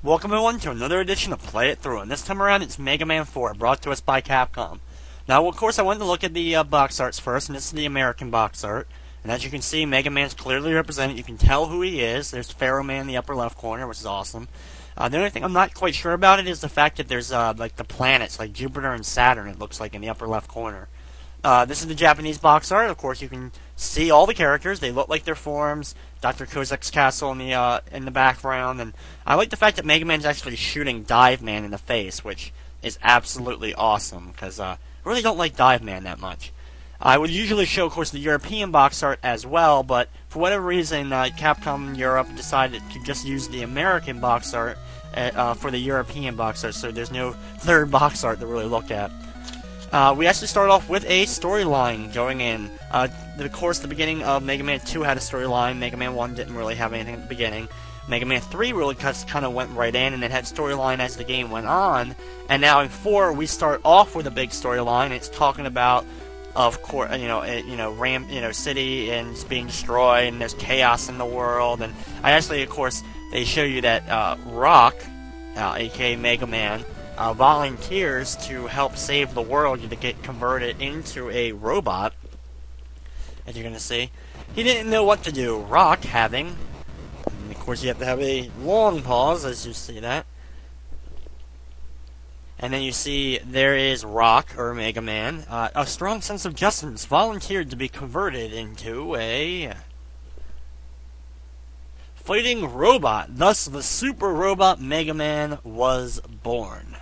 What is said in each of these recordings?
Welcome everyone to another edition of Play It Through, and this time around it's Mega Man 4, brought to us by Capcom. Now, of course, I wanted to look at the box arts first, and this is the American box art. And as you can see, Mega Man's clearly represented. You can tell who he is. There's Pharaoh Man in the upper left corner, which is awesome. The only thing I'm not quite sure about it is the fact that there's like the planets, like Jupiter and Saturn, it looks like, in the upper left corner. This is the Japanese box art. Of course, you can see all the characters. They look like their forms. Dr. Kozak's castle in the background, and I like the fact that Mega Man's actually shooting Dive Man in the face, which is absolutely awesome, because I really don't like Dive Man that much. I would usually show, of course, the European box art as well, but for whatever reason, Capcom Europe decided to just use the American box art for the European box art, so there's no third box art to really look at. We actually start off with a storyline going in. Of course, the beginning of Mega Man 2 had a storyline. Mega Man 1 didn't really have anything at the beginning. Mega Man 3 really kind of went right in, and it had storyline as the game went on. And now in 4, we start off with a big storyline. It's talking about, of course, city and it's being destroyed, and there's chaos in the world. And of course, they show you that Rock, aka Mega Man, volunteers to help save the world to get converted into a robot, as you're going to see. He didn't know what to do. Rock having, and of course you have to have a long pause as you see that. And then you see there is Rock, or Mega Man, a strong sense of justice, volunteered to be converted into a fighting robot. Thus, the super robot Mega Man was born.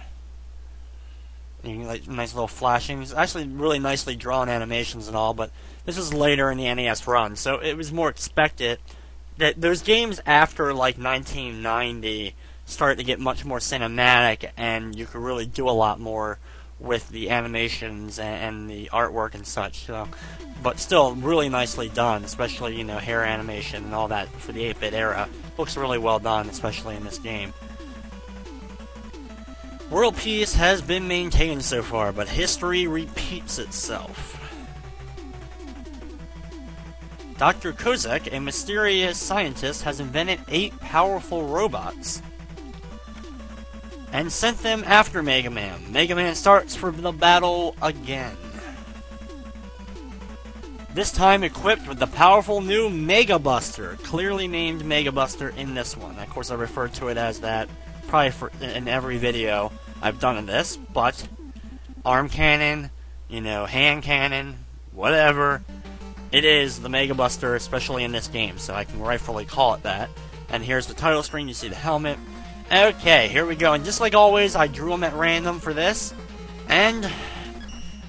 Like nice little flashings, actually really nicely drawn animations and all, but this was later in the NES run, so it was more expected that those games after like 1990 started to get much more cinematic, and you could really do a lot more with the animations and the artwork and such. So, but still really nicely done, especially hair animation and all that for the 8-bit era. Looks really well done, especially in this game. World peace has been maintained so far, but history repeats itself. Dr. Kozak, a mysterious scientist, has invented 8 powerful robots and sent them after Mega Man. Mega Man starts for the battle again. This time equipped with the powerful new Mega Buster, clearly named Mega Buster in this one. Of course, I refer to it as that probably in every video I've done of this, but arm cannon, hand cannon, whatever, it is the Mega Buster, especially in this game, so I can rightfully call it that. And here's the title screen, you see the helmet. Okay, here we go, and just like always, I drew them at random for this, and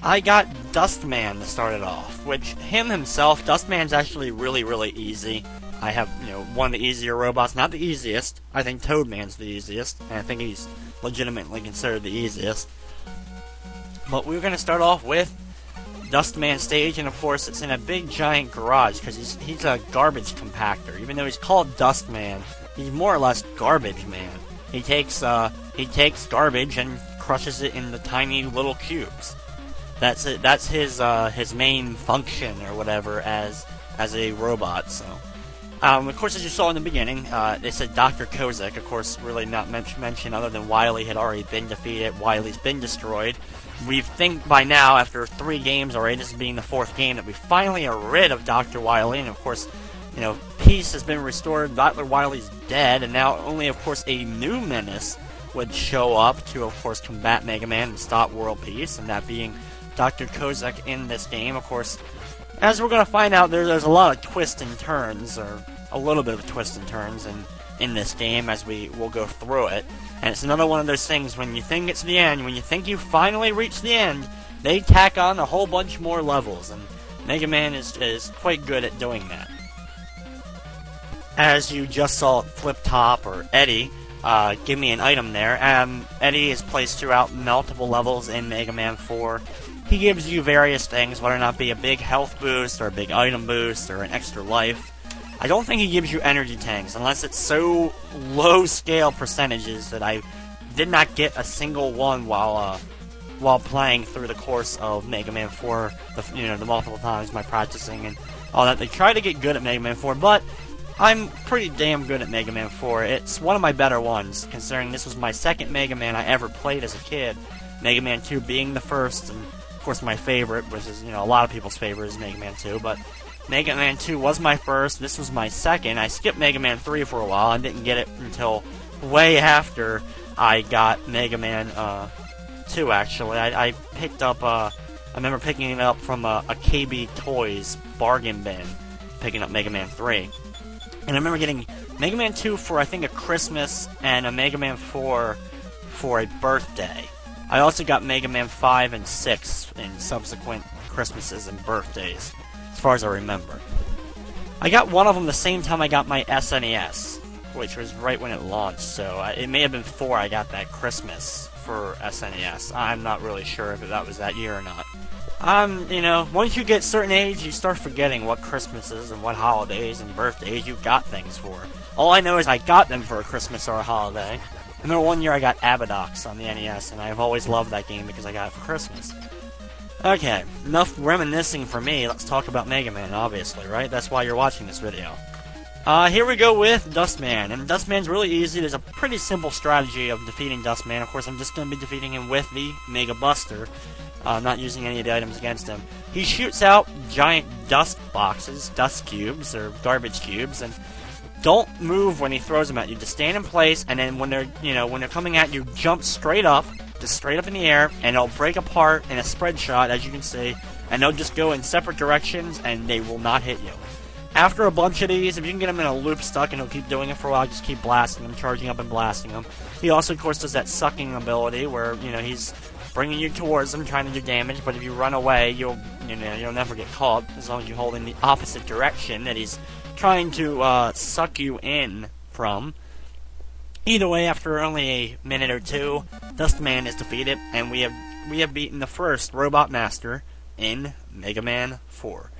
I got Dustman to start it off, which himself, Dustman's actually really, really easy. I have, one of the easier robots, not the easiest. I think Toadman's the easiest, and I think he's legitimately considered the easiest. But we're going to start off with Dustman stage, and of course it's in a big giant garage, because he's a garbage compactor. Even though he's called Dustman, he's more or less Garbage Man. He takes garbage and crushes it into tiny little cubes. That's it. That's his main function or whatever as a robot. So. Of course, as you saw in the beginning, they said Dr. Kozak, of course, really not mentioned other than Wily had already been defeated, Wily's been destroyed. We think by now, after 3 games already, this being the 4th game, that we finally are rid of Dr. Wily, and of course, peace has been restored, Dr. Wily's dead, and now only, of course, a new menace would show up to, of course, combat Mega Man and stop world peace, and that being Dr. Kozak in this game. Of course, as we're going to find out, there's a lot of twists and turns, or a little bit of twists and turns in this game as we will go through it. And it's another one of those things, when you think it's the end, when you think you finally reached the end, they tack on a whole bunch more levels, and Mega Man is quite good at doing that. As you just saw Flip Top, or Eddie, give me an item there. Eddie is placed throughout multiple levels in Mega Man 4. He gives you various things, whether or not be a big health boost, or a big item boost, or an extra life. I don't think he gives you energy tanks, unless it's so low-scale percentages that I did not get a single one while playing through the course of Mega Man 4, the multiple times, my practicing and all that. They try to get good at Mega Man 4, but I'm pretty damn good at Mega Man 4. It's one of my better ones, considering this was my second Mega Man I ever played as a kid. Mega Man 2 being the first, and of course my favorite, which is, a lot of people's favorite is Mega Man 2, but Mega Man 2 was my first, this was my second. I skipped Mega Man 3 for a while and didn't get it until way after I got Mega Man 2, actually. I picked up, I remember picking it up from a KB Toys bargain bin, picking up Mega Man 3. And I remember getting Mega Man 2 for, I think, a Christmas, and a Mega Man 4 for a birthday. I also got Mega Man 5 and 6 in subsequent Christmases and birthdays, as far as I remember. I got one of them the same time I got my SNES, which was right when it launched, so it may have been 4 I got that Christmas for SNES. I'm not really sure if that was that year or not. Once you get a certain age, you start forgetting what Christmases and what holidays and birthdays you got things for. All I know is I got them for a Christmas or a holiday. I remember one year I got Abadox on the NES, and I've always loved that game because I got it for Christmas. Okay, enough reminiscing for me. Let's talk about Mega Man, obviously, right? That's why you're watching this video. Here we go with Dustman, and Dustman's really easy. There's a pretty simple strategy of defeating Dustman. Of course, I'm just going to be defeating him with the Mega Buster, not using any of the items against him. He shoots out giant dust boxes, dust cubes, or garbage cubes, and don't move when he throws them at you. Just stand in place, and then when they're coming at you, jump straight up, just straight up in the air, and they'll break apart in a spread shot, as you can see, and they'll just go in separate directions, and they will not hit you. After a bunch of these, if you can get him in a loop stuck and he'll keep doing it for a while, just keep blasting him, charging up and blasting him. He also, of course, does that sucking ability where, he's bringing you towards him, trying to do damage, but if you run away, you'll never get caught, as long as you hold in the opposite direction that he's trying to suck you in from. Either way, after only a minute or two, Dustman is defeated, and we have beaten the first Robot Master in Mega Man 4.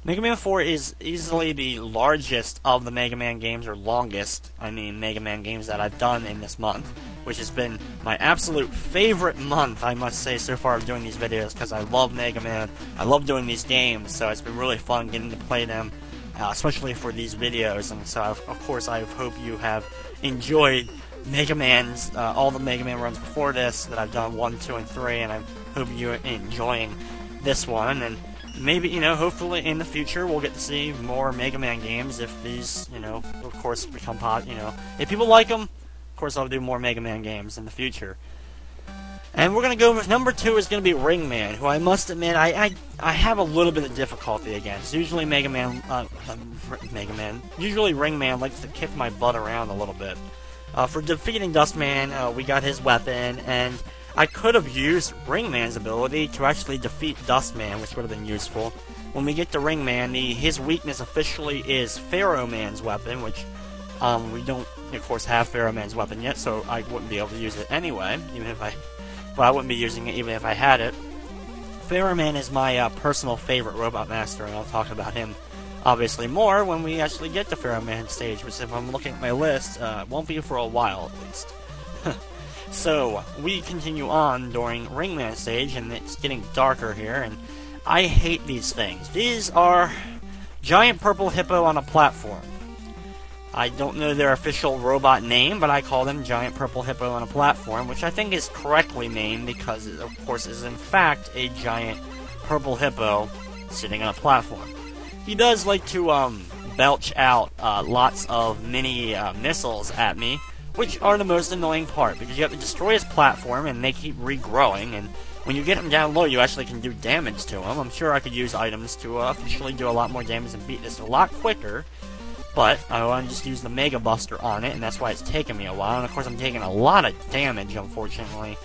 Mega Man 4 is easily the largest of the Mega Man games, or longest, Mega Man games that I've done in this month, which has been my absolute favorite month, I must say, so far of doing these videos, because I love Mega Man, I love doing these games, so it's been really fun getting to play them, especially for these videos, and so of course I hope you have enjoyed Mega Man's, all the Mega Man runs before this, that I've done 1, 2, and 3, and I hope you're enjoying this one, and maybe, hopefully in the future we'll get to see more Mega Man games if these, of course become if people like them, of course I'll do more Mega Man games in the future. And we're going to go with number 2 is going to be Ringman, who I must admit I have a little bit of difficulty against. Usually usually Ringman likes to kick my butt around a little bit. For defeating Dustman, we got his weapon, and I could have used Ringman's ability to actually defeat Dustman, which would have been useful. When we get to Ringman, his weakness officially is Pharaoh Man's weapon, which we don't, of course, have Pharaoh Man's weapon yet, so I wouldn't be able to use it anyway, I wouldn't be using it even if I had it. Pharaoh Man is my personal favorite Robot Master, and I'll talk about him obviously more when we actually get to Pharaoh Man stage, which if I'm looking at my list, won't be for a while at least. So, we continue on during Ringman stage, and it's getting darker here, and I hate these things. These are giant purple hippo on a platform. I don't know their official robot name, but I call them giant purple hippo on a platform, which I think is correctly named because it, of course, is in fact a giant purple hippo sitting on a platform. He does like to belch out lots of mini missiles at me, which are the most annoying part, because you have to destroy his platform, and they keep regrowing, and when you get him down low, you actually can do damage to him. I'm sure I could use items to officially do a lot more damage and beat this a lot quicker, but I want to just use the Mega Buster on it, and that's why it's taken me a while, and of course I'm taking a lot of damage, unfortunately,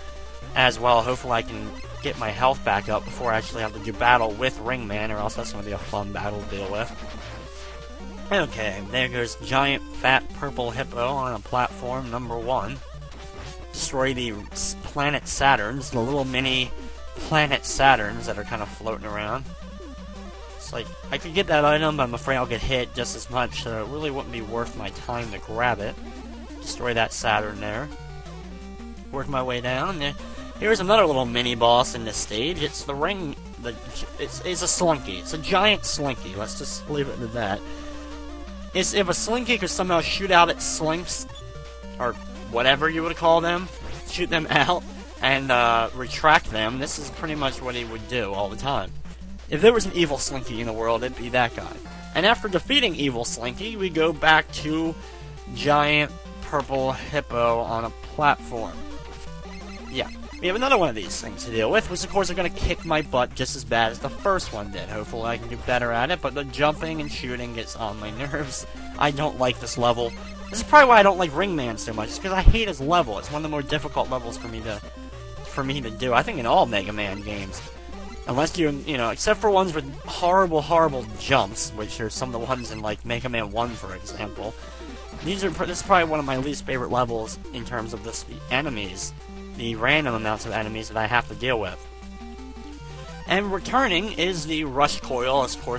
as well. Hopefully I can get my health back up before I actually have to do battle with Ringman, or else that's going to be a fun battle to deal with. Okay, there goes giant fat purple hippo on a platform number 1. Destroy the planet Saturns, the little mini planet Saturns that are kind of floating around. It's like, I could get that item, but I'm afraid I'll get hit just as much, so it really wouldn't be worth my time to grab it. Destroy that Saturn there. Work my way down. Here's another little mini boss in this stage. It's the it's a Slunky. It's a giant Slinky. Let's just leave it at that. is if a Slinky could somehow shoot out its Slinks, or whatever you would call them, shoot them out, and retract them, this is pretty much what he would do all the time. If there was an evil Slinky in the world, it'd be that guy. And after defeating evil Slinky, we go back to giant purple hippo on a platform. Yeah, we have another one of these things to deal with, which of course are going to kick my butt just as bad as the first one did. Hopefully I can do better at it, but the jumping and shooting gets on my nerves. I don't like this level. This is probably why I don't like Ringman so much, because I hate his level. It's one of the more difficult levels for me to do. I think in all Mega Man games. Unless you know, except for ones with horrible, horrible jumps, which are some of the ones in, like, Mega Man 1, for example. This is probably one of my least favorite levels in terms of the enemies. The random amounts of enemies that I have to deal with. And returning is the Rush Coil, of course,